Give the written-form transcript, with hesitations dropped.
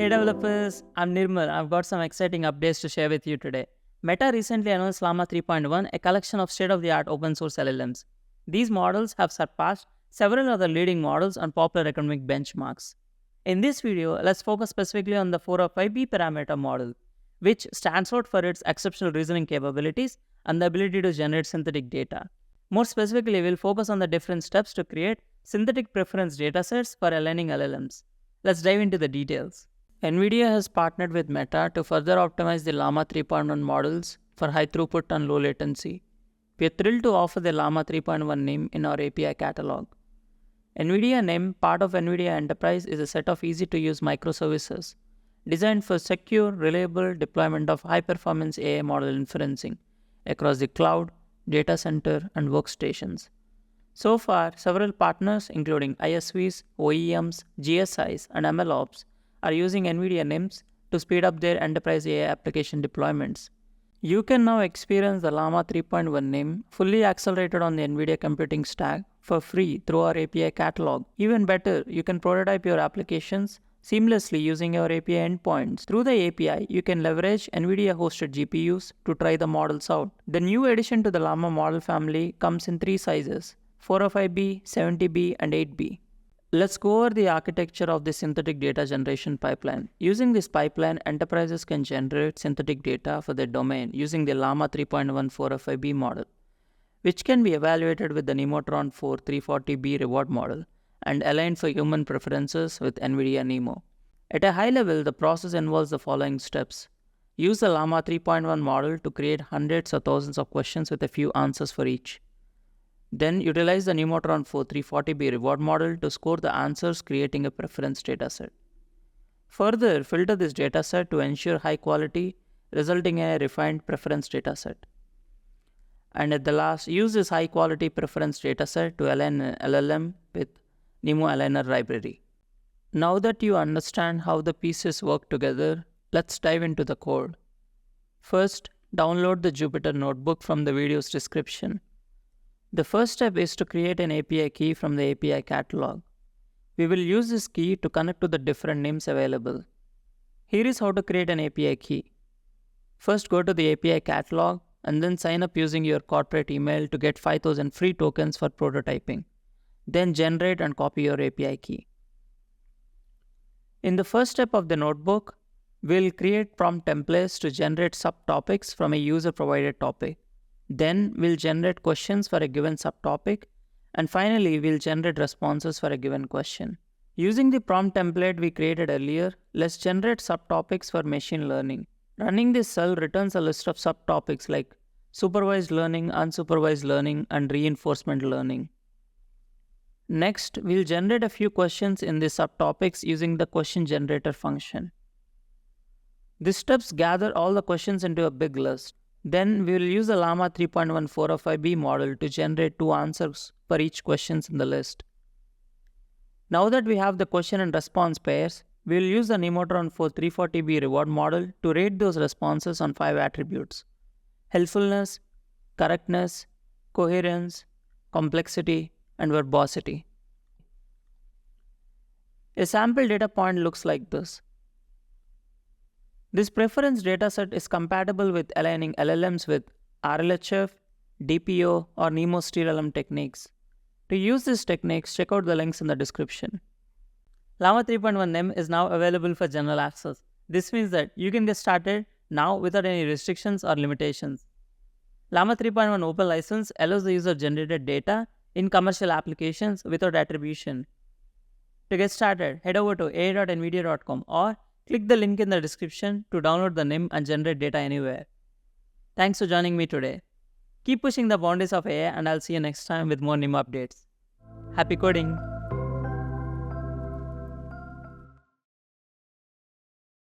Hey developers, I'm Nirmal. I've got some exciting updates to share with you today. Meta recently announced Llama 3.1, a collection of state-of-the-art open source LLMs. These models have surpassed several other leading models on popular academic benchmarks. In this video, let's focus specifically on the 405B parameter model, which stands out for its exceptional reasoning capabilities and the ability to generate synthetic data. More specifically, we'll focus on the different steps to create synthetic preference datasets for aligning LLMs. Let's dive into the details. NVIDIA has partnered with Meta to further optimize the Llama 3.1 models for high throughput and low latency. We are thrilled to offer the Llama 3.1 NeMo in our API catalog. NVIDIA NeMo, part of NVIDIA Enterprise, is a set of easy-to-use microservices designed for secure, reliable deployment of high-performance AI model inferencing across the cloud, data center, and workstations. So far, several partners including ISVs, OEMs, GSIs, and MLOps are using NVIDIA NeMos to speed up their enterprise AI application deployments. You can now experience the Llama 3.1 NeMo fully accelerated on the NVIDIA computing stack for free through our API catalog. Even better, you can prototype your applications seamlessly using your API endpoints. Through the API, you can leverage NVIDIA-hosted GPUs to try the models out. The new addition to the Llama model family comes in 3 sizes: 405B, 70B, and 8B. Let's go over the architecture of the synthetic data generation pipeline. Using this pipeline, enterprises can generate synthetic data for their domain using the Llama 3.1 405B model, which can be evaluated with the Nemotron 4 340B reward model and aligned for human preferences with NVIDIA NeMo. At a high level, the process involves the following steps. Use the Llama 3.1 model to create hundreds or thousands of questions with a few answers for each. Then utilize the Nemotron 4 340B reward model to score the answers, creating a preference dataset. Further, filter this dataset to ensure high quality, resulting in a refined preference dataset. And at the last, use this high quality preference dataset to align an LLM with NeMo Aligner library. Now that you understand how the pieces work together, let's dive into the code. First, download the Jupyter notebook from the video's description. The first step is to create an API key from the API catalog. We will use this key to connect to the different NeMos available. Here is how to create an API key. First, go to the API catalog and then sign up using your corporate email to get 5,000 free tokens for prototyping. Then generate and copy your API key. In the first step of the notebook, we'll create prompt templates to generate subtopics from a user-provided topic. Then we'll generate questions for a given subtopic, and finally we'll generate responses for a given question. Using the prompt template we created earlier, let's generate subtopics for machine learning. Running this cell returns a list of subtopics like supervised learning, unsupervised learning, and reinforcement learning. Next, we'll generate a few questions in the subtopics using the question generator function. These steps gather all the questions into a big list. Then we will use the Llama 3.1 405B model to generate 2 answers for each question in the list. Now that we have the question and response pairs, we will use the Nemotron 4 340B reward model to rate those responses on 5 attributes: helpfulness, correctness, coherence, complexity, and verbosity. A sample data point looks like this. This preference dataset is compatible with aligning LLMs with RLHF, DPO, or NeMo SteerLM techniques. To use these techniques, check out the links in the description. Llama 3.1 NeMo is now available for general access. This means that you can get started now without any restrictions or limitations. Llama 3.1 open license allows the user-generated data in commercial applications without attribution. To get started, head over to ai.nvidia.com or click the link in the description to download the NeMo and generate data anywhere. Thanks for joining me today. Keep pushing the boundaries of AI, and I'll see you next time with more NeMo updates. Happy coding!